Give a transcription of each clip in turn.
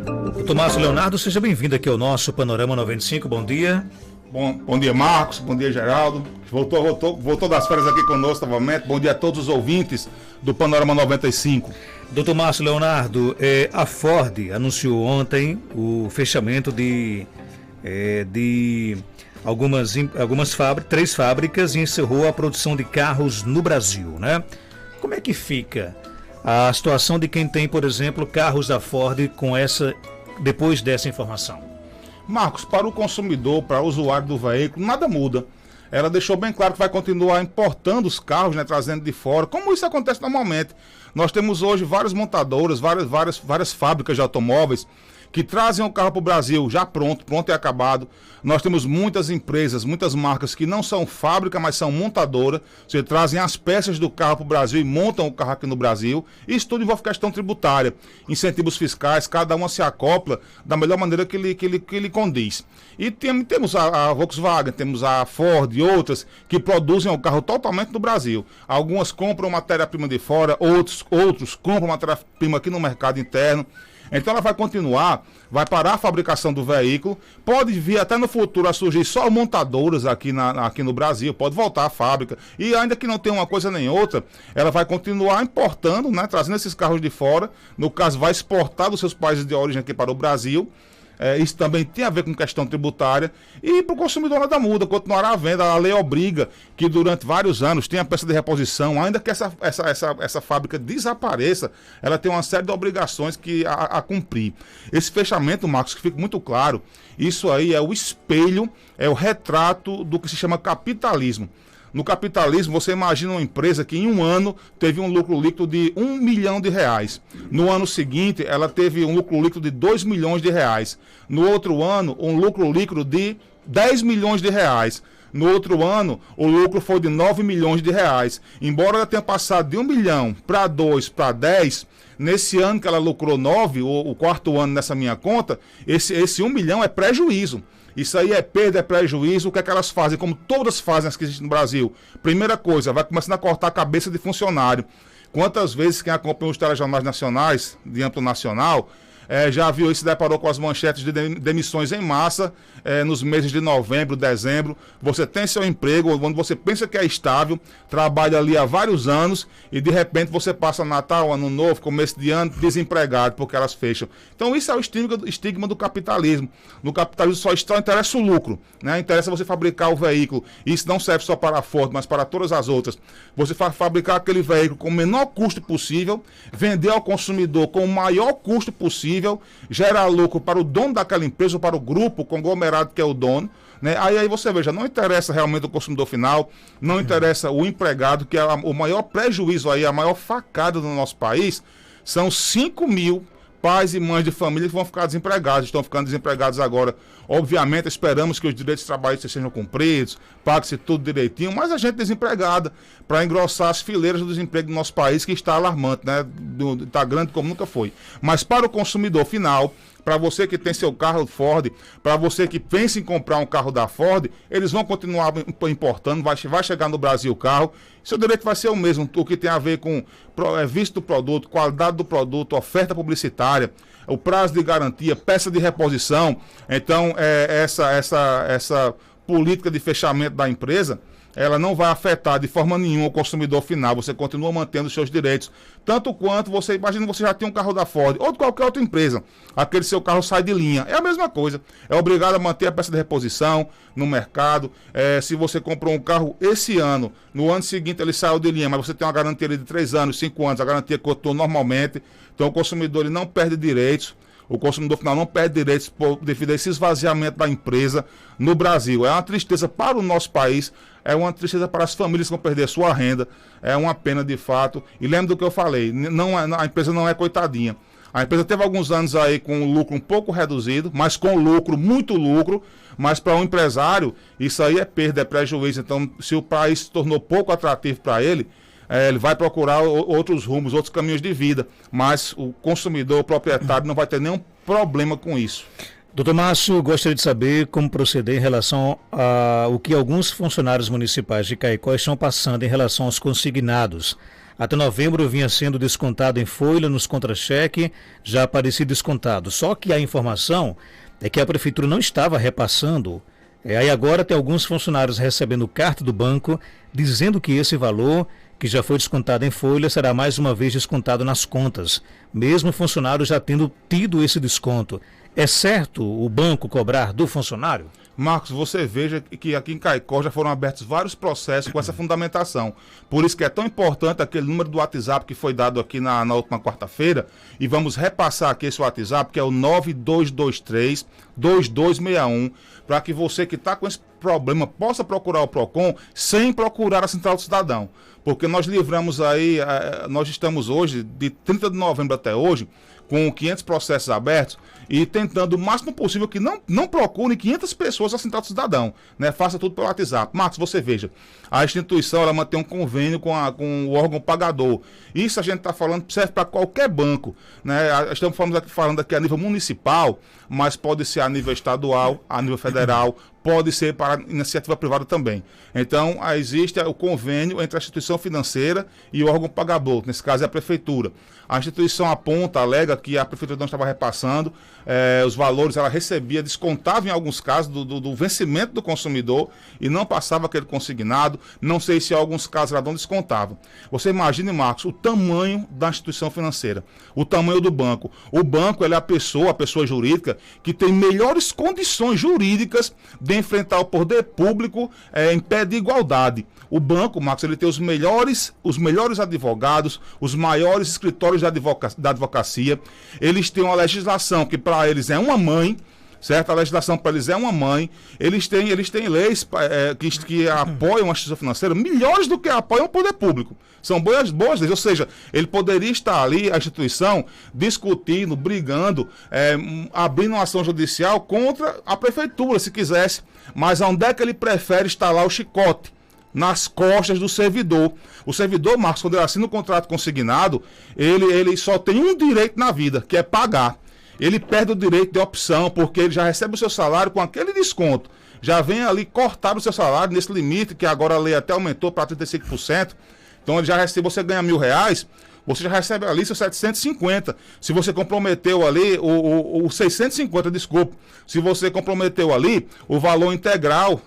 Doutor Márcio Leonardo, seja bem-vindo aqui ao nosso Panorama 95, bom dia. Bom dia, Marcos, bom dia, Geraldo. Voltou das férias aqui conosco novamente. Bom dia a todos os ouvintes do Panorama 95. Doutor Márcio Leonardo, a Ford anunciou ontem o fechamento de algumas fábricas, 3 fábricas, e encerrou a produção de carros no Brasil, né? Como é que fica a situação de quem tem, por exemplo, carros da Ford depois dessa informação? Marcos, para o consumidor, para o usuário do veículo, nada muda. Ela deixou bem claro que vai continuar importando os carros, né, trazendo de fora, como isso acontece normalmente. Nós temos hoje várias montadoras, várias fábricas de automóveis que trazem o carro para o Brasil já pronto e acabado. Nós temos muitas empresas, muitas marcas que não são fábrica, mas são montadora. Você trazem as peças do carro para o Brasil e montam o carro aqui no Brasil. Isso tudo envolve questão tributária, incentivos fiscais, cada uma se acopla da melhor maneira que lhe condiz. E temos a Volkswagen, temos a Ford e outras que produzem o carro totalmente no Brasil. Algumas compram matéria-prima de fora, outros compram matéria-prima aqui no mercado interno. Então ela vai continuar, vai parar a fabricação do veículo, pode vir até no futuro a surgir só montadoras aqui no Brasil, pode voltar à fábrica, e ainda que não tenha uma coisa nem outra, ela vai continuar importando, né, trazendo esses carros de fora, no caso vai exportar dos seus países de origem aqui para o Brasil. Isso também tem a ver com questão tributária, e para o consumidor nada muda, continuará a venda. A lei obriga que durante vários anos tenha peça de reposição, ainda que essa fábrica desapareça, ela tem uma série de obrigações a cumprir. Esse fechamento, Marcos, que fica muito claro, isso aí é o espelho, é o retrato do que se chama capitalismo. No capitalismo, você imagina uma empresa que em um ano teve um lucro líquido de R$1 milhão. No ano seguinte, ela teve um lucro líquido de R$2 milhões. No outro ano, um lucro líquido de R$10 milhões. No outro ano, o lucro foi de R$9 milhões. Embora ela tenha passado de 1 milhão para 2 para 10, nesse ano que ela lucrou 9, o quarto ano nessa minha conta, esse 1 milhão é prejuízo. Isso aí é perda, é prejuízo. O que é que elas fazem? Como todas fazem as que existem no Brasil. Primeira coisa, vai começando a cortar a cabeça de funcionário. Quantas vezes quem acompanha os telejornais nacionais, de âmbito nacional, já viu isso, se deparou com as manchetes de demissões em massa nos meses de novembro, dezembro. Você tem seu emprego, onde você pensa que é estável, trabalha ali há vários anos e de repente você passa Natal, Ano Novo, começo de ano, desempregado, porque elas fecham. Então isso é o estigma do capitalismo. No capitalismo só interessa o lucro, né? Interessa você fabricar o veículo. Isso não serve só para a Ford, mas para todas as outras. Você fabricar aquele veículo com o menor custo possível, vender ao consumidor com o maior custo possível, gerar lucro para o dono daquela empresa, ou para o grupo, o conglomerado que é o dono, né? Aí você veja, não interessa realmente o consumidor final, não interessa o empregado, que é o maior prejuízo aí, a maior facada do nosso país, são 5 mil pais e mães de família que vão ficar desempregados, estão ficando desempregados agora. Obviamente esperamos que os direitos trabalhistas sejam cumpridos, pague-se tudo direitinho, mas a gente desempregada, para engrossar as fileiras do desemprego do nosso país, que está alarmante, né? Está grande como nunca foi. Mas para o consumidor final, para você que tem seu carro Ford, para você que pensa em comprar um carro da Ford, eles vão continuar importando, vai chegar no Brasil o carro, seu direito vai ser o mesmo, o que tem a ver com visto do produto, qualidade do produto, oferta publicitária, o prazo de garantia, peça de reposição. Então, essa política de fechamento da empresa, ela não vai afetar de forma nenhuma o consumidor final. Você continua mantendo os seus direitos. Tanto quanto imagina você já tem um carro da Ford ou de qualquer outra empresa. Aquele seu carro sai de linha. É a mesma coisa. É obrigado a manter a peça de reposição no mercado. Se você comprou um carro esse ano, no ano seguinte ele saiu de linha, mas você tem uma garantia de 3 anos, 5 anos, a garantia continua normalmente. Então o consumidor ele não perde direitos. O consumidor final não perde direitos devido a esse esvaziamento da empresa no Brasil. É uma tristeza para o nosso país, é uma tristeza para as famílias que vão perder sua renda, é uma pena de fato. E lembra do que eu falei, a empresa não é coitadinha. A empresa teve alguns anos aí com um lucro um pouco reduzido, mas com lucro, muito lucro, mas para um empresário isso aí é perda, é prejuízo. Então, se o país se tornou pouco atrativo para ele vai procurar outros rumos, outros caminhos de vida, mas o consumidor, o proprietário, não vai ter nenhum problema com isso. Doutor Márcio, gostaria de saber como proceder em relação ao que alguns funcionários municipais de Caicó estão passando em relação aos consignados. Até novembro vinha sendo descontado em folha nos contra-cheque, já aparecia descontado. Só que a informação é que a prefeitura não estava repassando. Aí agora tem alguns funcionários recebendo carta do banco dizendo que esse valor que já foi descontado em folha será mais uma vez descontado nas contas, mesmo o funcionário já tendo tido esse desconto. É certo o banco cobrar do funcionário? Marcos, você veja que aqui em Caicó já foram abertos vários processos com essa fundamentação. Por isso que é tão importante aquele número do WhatsApp que foi dado aqui na última quarta-feira. E vamos repassar aqui esse WhatsApp, que é o 9223-2261, para que você que está com esse problema possa procurar o PROCON sem procurar a Central do Cidadão. Porque nós livramos aí, nós estamos hoje, de 30 de novembro até hoje, com 500 processos abertos e tentando o máximo possível que não procurem 500 pessoas a Central do Cidadão, né? Faça tudo pelo WhatsApp. Marcos, você veja, a instituição ela mantém um convênio com o órgão pagador. Isso a gente está falando serve para qualquer banco, né? Estamos falando aqui a nível municipal, mas pode ser a nível estadual, a nível federal, pode ser para iniciativa privada também. Então, existe o convênio entre a instituição financeira e o órgão pagador, nesse caso é a prefeitura. A instituição aponta, alega que a prefeitura não estava repassando os valores, ela recebia, descontava em alguns casos do vencimento do consumidor e não passava aquele consignado. Não sei se em alguns casos ela não descontava. Você imagine, Marcos, o tamanho da instituição financeira, o tamanho do banco. O banco ele é a pessoa jurídica que tem melhores condições jurídicas de enfrentar o poder público em pé de igualdade. O banco, Marcos, ele tem os melhores advogados, os maiores escritórios da advocacia. Eles têm uma legislação que para eles é uma mãe, certo? A legislação para eles é uma mãe. Eles têm leis que apoiam a instituição financeira melhores do que apoiam o poder público. São boas leis, ou seja, ele poderia estar ali, a instituição, discutindo, brigando, abrindo uma ação judicial contra a prefeitura, se quisesse. Mas onde é que ele prefere instalar o chicote? Nas costas do servidor. O servidor, Marcos, quando ele assina o contrato consignado, ele só tem um direito na vida, que é pagar. Ele perde o direito de opção, porque ele já recebe o seu salário com aquele desconto. Já vem ali cortar o seu salário nesse limite, que agora a lei até aumentou para 35%. Então ele já recebe, você ganha R$1.000, você já recebe ali seus 750. Se você comprometeu ali o 650, desculpa. Se você comprometeu ali o valor integral,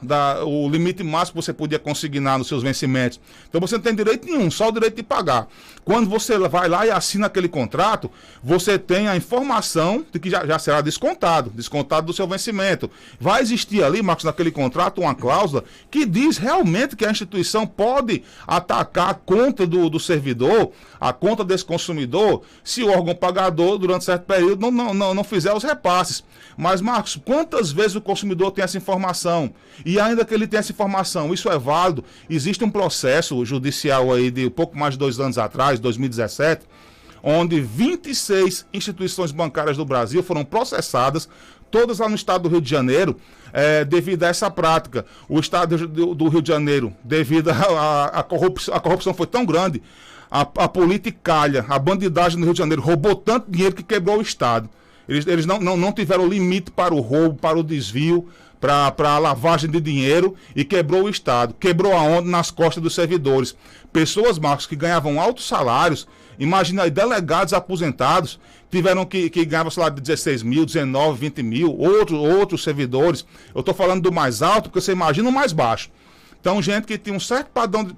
o limite máximo que você podia consignar nos seus vencimentos. Então você não tem direito nenhum, só o direito de pagar. Quando você vai lá e assina aquele contrato, você tem a informação de que já será descontado do seu vencimento. Vai existir ali, Marcos, naquele contrato, uma cláusula que diz realmente que a instituição pode atacar a conta do servidor, a conta desse consumidor, se o órgão pagador, durante certo período, não fizer os repasses. Mas, Marcos, quantas vezes o consumidor tem essa informação? E ainda que ele tenha essa informação, isso é válido? Existe um processo judicial aí de pouco mais de 2 anos atrás, 2017, onde 26 instituições bancárias do Brasil foram processadas, todas lá no estado do Rio de Janeiro, devido a essa prática. O estado do Rio de Janeiro, devido a corrupção foi tão grande, a politicalha, a bandidagem no Rio de Janeiro roubou tanto dinheiro que quebrou o estado. Eles não tiveram limite para o roubo, para o desvio, para a lavagem de dinheiro e quebrou o estado. Quebrou a onda nas costas dos servidores. Pessoas, Marcos, que ganhavam altos salários, imagina aí, delegados aposentados, tiveram que ganhar salário de 16 mil, 19, 20 mil, outros servidores. Eu estou falando do mais alto, porque você imagina o mais baixo. Então, gente que tinha um certo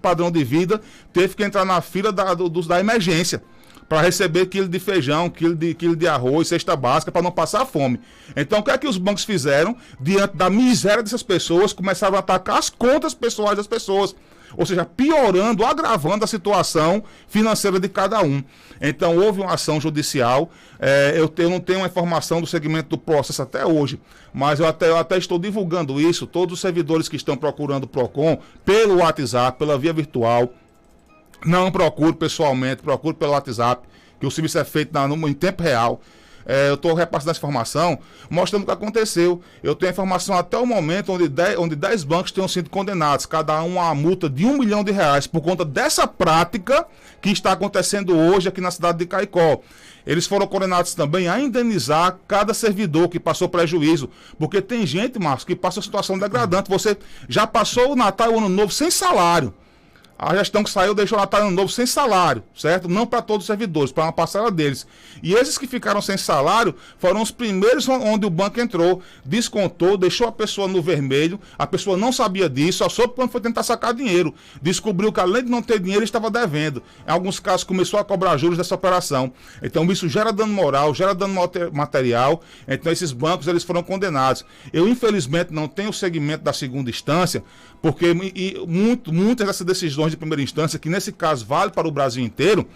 padrão de vida, teve que entrar na fila da emergência para receber quilo de feijão, quilo de arroz, cesta básica, para não passar fome. Então, o que é que os bancos fizeram? Diante da miséria dessas pessoas, começaram a atacar as contas pessoais das pessoas. Ou seja, piorando, agravando a situação financeira de cada um. Então, houve uma ação judicial. Eu não tenho uma informação do segmento do processo até hoje, mas eu até estou divulgando isso. Todos os servidores que estão procurando o PROCON, pelo WhatsApp, pela via virtual, não procure pessoalmente, procure pelo WhatsApp, que o serviço é feito em tempo real. Eu estou repassando essa informação, mostrando o que aconteceu. Eu tenho a informação até o momento onde 10 bancos tenham sido condenados, cada um a uma multa de R$1 milhão, por conta dessa prática que está acontecendo hoje aqui na cidade de Caicó. Eles foram condenados também a indenizar cada servidor que passou prejuízo, porque tem gente, Marcos, que passa uma situação degradante. Você já passou o Natal e o Ano Novo sem salário. A gestão que saiu deixou o Natal Ano Novo sem salário, certo? Não para todos os servidores, para uma parcela deles. E esses que ficaram sem salário foram os primeiros onde o banco entrou, descontou, deixou a pessoa no vermelho, a pessoa não sabia disso, só soube quando foi tentar sacar dinheiro. Descobriu que além de não ter dinheiro, estava devendo. Em alguns casos começou a cobrar juros dessa operação. Então isso gera dano moral, gera dano material. Então esses bancos eles foram condenados. Eu infelizmente não tenho o segmento da segunda instância, porque muitas dessas decisões de primeira instância, que nesse caso vale para o Brasil inteiro,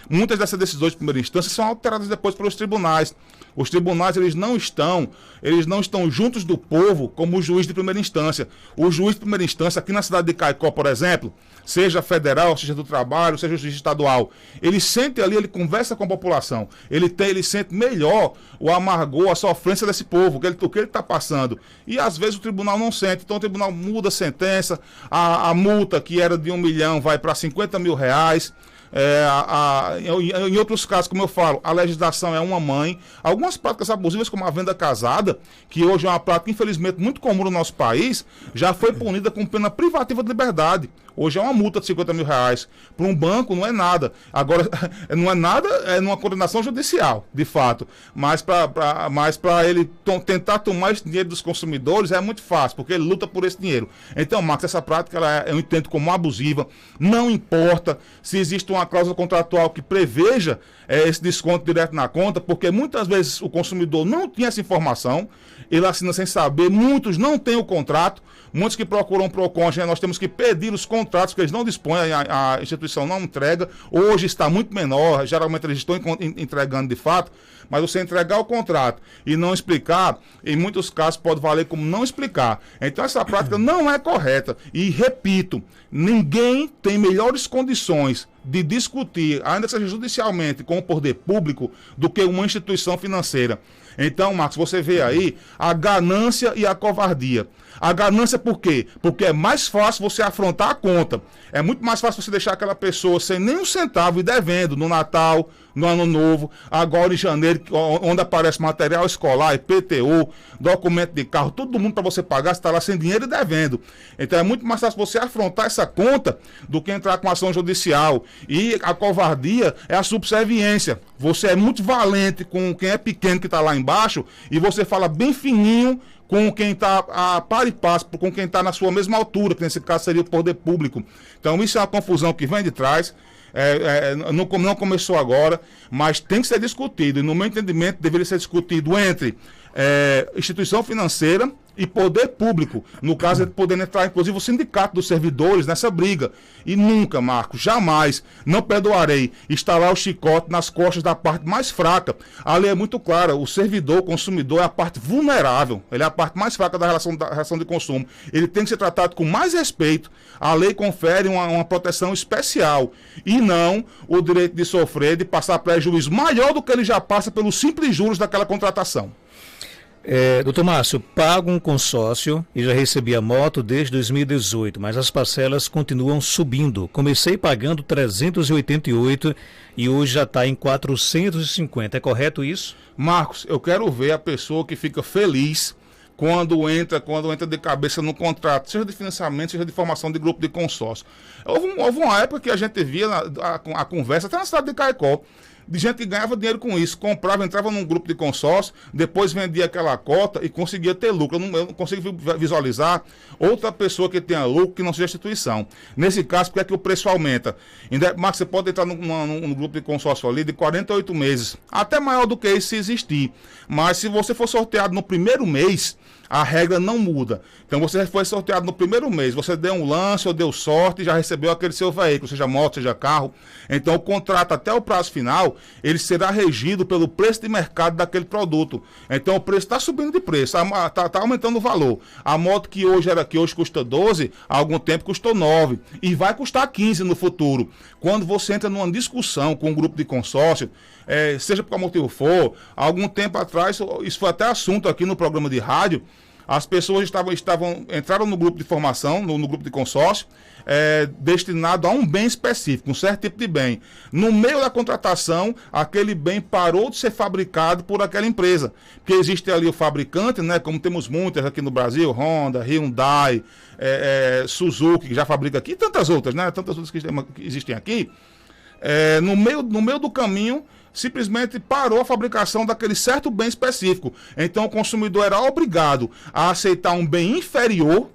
muitas dessas decisões de primeira instância são alteradas depois pelos tribunais. Os tribunais eles não estão juntos do povo como o juiz de primeira instância. O juiz de primeira instância, aqui na cidade de Caicó, por exemplo, seja federal, seja do trabalho, seja juiz estadual, ele sente ali, ele conversa com a população, ele sente melhor o amargor, a sofrência desse povo, o que ele está passando. E às vezes o tribunal não sente, então o tribunal muda a sentença, a multa que era de 1 milhão vai para 50 mil reais. Em outros casos, como eu falo, a legislação é uma mãe. Algumas práticas abusivas, como a venda casada, que hoje é uma prática infelizmente muito comum no nosso país, já foi punida com pena privativa de liberdade. Hoje é uma multa de 50 mil reais. Para um banco não é nada. Agora, não é nada, é numa condenação judicial, de fato. Mas para ele tentar tomar esse dinheiro dos consumidores é muito fácil, porque ele luta por esse dinheiro. Então, Marcos, essa prática eu entendo como abusiva. Não importa se existe uma cláusula contratual que preveja esse desconto direto na conta, porque muitas vezes o consumidor não tinha essa informação, ele assina sem saber, muitos não têm o contrato, muitos que procuram o PROCON, nós temos que pedir os contratos que eles não dispõem, a instituição não entrega, hoje está muito menor, geralmente eles estão entregando de fato, mas você entregar o contrato e não explicar, em muitos casos pode valer como não explicar. Então essa prática não é correta. E repito, ninguém tem melhores condições de discutir, ainda que seja judicialmente, com o poder público, do que uma instituição financeira. Então, Marcos, você vê aí a ganância e a covardia. A ganância por quê? Porque é mais fácil você afrontar a conta. É muito mais fácil você deixar aquela pessoa sem nem um centavo e devendo no Natal, no Ano Novo, agora em janeiro, onde aparece material escolar, IPTU, documento de carro, todo mundo para você pagar, você está lá sem dinheiro e devendo. Então é muito mais fácil você afrontar essa conta do que entrar com ação judicial. E a covardia é a subserviência. Você é muito valente com quem é pequeno que está lá embaixo e você fala bem fininho com quem está a par e passo, com quem está na sua mesma altura, que nesse caso seria o poder público. Então isso é uma confusão que vem de trás, não começou agora, mas tem que ser discutido, e no meu entendimento deveria ser discutido entre instituição financeira e poder público, no caso de poder entrar inclusive o sindicato dos servidores nessa briga. E nunca, Marcos, jamais, não perdoarei instalar o chicote nas costas da parte mais fraca. A lei é muito clara, o servidor, o consumidor é a parte vulnerável, ele é a parte mais fraca da relação de consumo. Ele tem que ser tratado com mais respeito. A lei confere uma proteção especial e não o direito de sofrer, de passar prejuízo maior do que ele já passa pelos simples juros daquela contratação. Doutor Márcio, pago um consórcio e já recebi a moto desde 2018, mas as parcelas continuam subindo. Comecei pagando 388 e hoje já está em 450. É correto isso? Marcos, eu quero ver a pessoa que fica feliz quando entra de cabeça no contrato, seja de financiamento, seja de formação de grupo de consórcio. Houve uma época que a gente via a conversa, até na cidade de Caicó, de gente que ganhava dinheiro com isso, comprava, entrava num grupo de consórcio, depois vendia aquela cota e conseguia ter lucro. Eu não consigo visualizar outra pessoa que tenha lucro que não seja instituição. Nesse caso, por que é que o preço aumenta? Marcos, você pode entrar num grupo de consórcio ali de 48 meses, até maior do que isso se existir. Mas se você for sorteado no primeiro mês, a regra não muda. Então você foi sorteado no primeiro mês, você deu um lance ou deu sorte e já recebeu aquele seu veículo, seja moto, seja carro. Então o contrato até o prazo final, ele será regido pelo preço de mercado daquele produto. Então o preço está subindo de preço, está aumentando o valor. A moto que hoje custa 12, há algum tempo custou 9 e vai custar 15 no futuro. Quando você entra numa discussão com um grupo de consórcio, seja por qual motivo for, há algum tempo atrás, isso foi até assunto aqui no programa de rádio, As pessoas entraram no grupo de formação, no grupo de consórcio, destinado a um bem específico, um certo tipo de bem. No meio da contratação, aquele bem parou de ser fabricado por aquela empresa. Porque existe ali o fabricante, né, como temos muitas aqui no Brasil, Honda, Hyundai, Suzuki, que já fabrica aqui, e tantas outras, né, tantas outras que existem aqui. No meio do caminho, simplesmente parou a fabricação daquele certo bem específico. Então o consumidor era obrigado a aceitar um bem inferior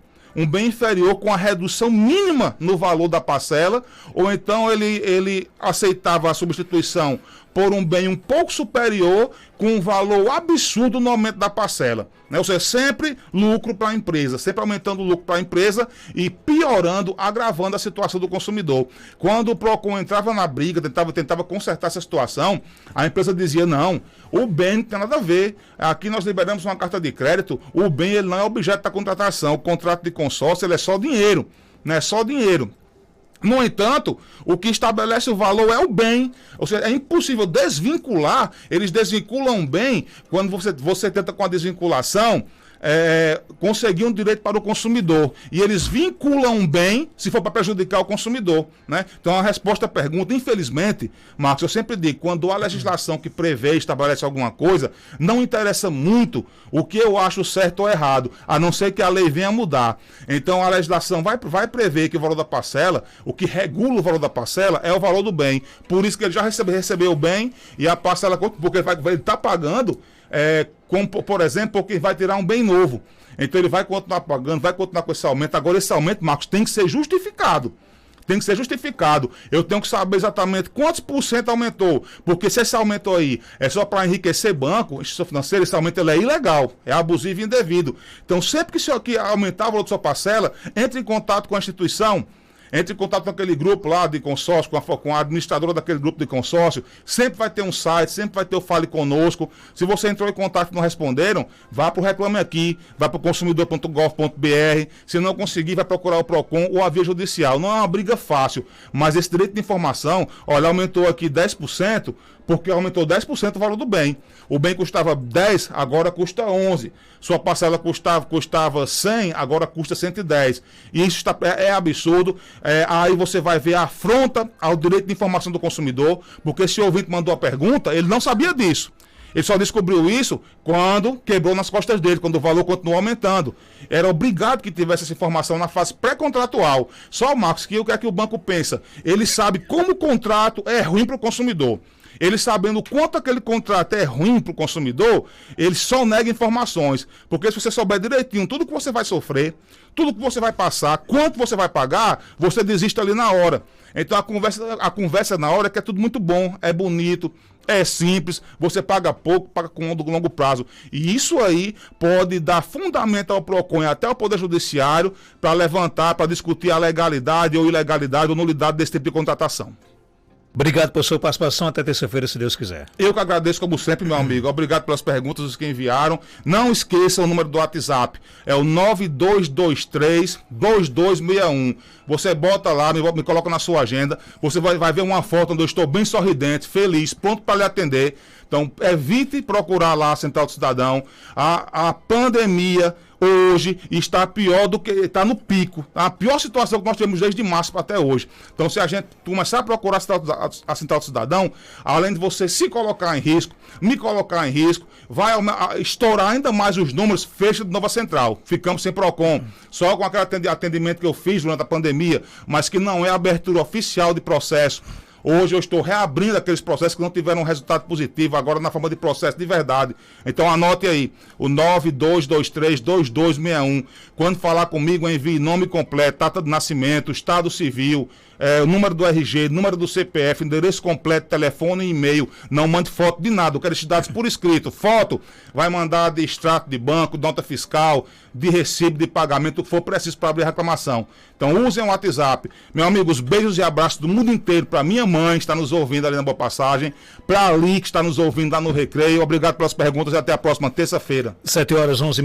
com a redução mínima no valor da parcela, ou então ele aceitava a substituição por um bem um pouco superior com um valor absurdo no aumento da parcela. Né? Ou seja, sempre lucro para a empresa, sempre aumentando o lucro para a empresa e piorando, agravando a situação do consumidor. Quando o PROCON entrava na briga, tentava consertar essa situação, a empresa dizia, não, o bem não tem nada a ver, aqui nós liberamos uma carta de crédito, o bem ele não é objeto da contratação, o contrato de consórcio ele é só dinheiro, né? Só dinheiro. No entanto, o que estabelece o valor é o bem. Ou seja, é impossível desvincular. Eles desvinculam bem quando você tenta com a desvinculação conseguir um direito para o consumidor. E eles vinculam bem se for para prejudicar o consumidor. Né? Então, a resposta à pergunta, infelizmente, Marcos, eu sempre digo, quando há legislação que prevê e estabelece alguma coisa, não interessa muito o que eu acho certo ou errado, a não ser que a lei venha mudar. Então, a legislação vai prever que o valor da parcela, o que regula o valor da parcela é o valor do bem. Por isso que ele já recebeu o bem e a parcela, porque ele está pagando, como, por exemplo, porque vai tirar um bem novo. Então ele vai continuar pagando, vai continuar com esse aumento. Agora esse aumento, Marcos, tem que ser justificado. Tem que ser justificado. Eu tenho que saber exatamente quantos por cento aumentou. Porque se esse aumento aí é só para enriquecer banco, instituição financeira, esse aumento ele é ilegal, é abusivo e indevido. Então sempre que isso aqui aumentar o valor da sua parcela, entre em contato com a instituição. Entre em contato com aquele grupo lá de consórcio, com a administradora daquele grupo de consórcio. Sempre vai ter um site, sempre vai ter o Fale Conosco. Se você entrou em contato e não responderam, vá para o Reclame Aqui, vá para o consumidor.gov.br. Se não conseguir, vai procurar o PROCON ou a via judicial. Não é uma briga fácil, mas esse direito de informação, olha, aumentou aqui 10%, porque aumentou 10% o valor do bem. O bem custava 10, agora custa 11. Sua parcela custava 100, agora custa 110. E isso é absurdo. Aí você vai ver a afronta ao direito de informação do consumidor, porque se o ouvinte mandou a pergunta, ele não sabia disso. Ele só descobriu isso quando quebrou nas costas dele, quando o valor continuou aumentando. Era obrigado que tivesse essa informação na fase pré-contratual. Só o Marcos, o que é que o banco pensa? Ele sabe como o contrato é ruim para o consumidor. Ele sabendo quanto aquele contrato é ruim para o consumidor, ele só nega informações. Porque se você souber direitinho tudo que você vai sofrer, tudo que você vai passar, quanto você vai pagar, você desiste ali na hora. Então a conversa na hora é que é tudo muito bom, é bonito, é simples, você paga pouco, paga com longo prazo. E isso aí pode dar fundamento ao PROCON e até ao Poder Judiciário para levantar, para discutir a legalidade ou ilegalidade ou nulidade desse tipo de contratação. Obrigado por sua participação, até terça-feira, se Deus quiser. Eu que agradeço, como sempre, meu amigo. Obrigado pelas perguntas, os que enviaram. Não esqueça o número do WhatsApp, é o 9223-2261. Você bota lá, me coloca na sua agenda, você vai ver uma foto onde eu estou bem sorridente, feliz, pronto para lhe atender. Então, evite procurar lá a Central do Cidadão. A pandemia hoje está pior do que está no pico. A pior situação que nós tivemos desde março até hoje. Então, se a gente começar a procurar a Central do Cidadão, além de você se colocar em risco, me colocar em risco, vai estourar ainda mais os números, fecha de nova central. Ficamos sem PROCON. Só com aquele atendimento que eu fiz durante a pandemia, mas que não é a abertura oficial de processo. Hoje eu estou reabrindo aqueles processos que não tiveram um resultado positivo, agora na forma de processo de verdade. Então anote aí, o 9223-2261. Quando falar comigo, envie nome completo, data de nascimento, estado civil, o número do RG, número do CPF, endereço completo, telefone e e-mail. Não mande foto de nada, eu quero esses dados por escrito. Foto vai mandar de extrato de banco, nota fiscal, de recibo de pagamento, o que for preciso para abrir a reclamação. Então usem o WhatsApp. Meus amigos, beijos e abraços do mundo inteiro para minha mãe que está nos ouvindo ali na Boa Passagem, para a Ali que está nos ouvindo lá no Recreio. Obrigado pelas perguntas e até a próxima terça-feira. 7h11.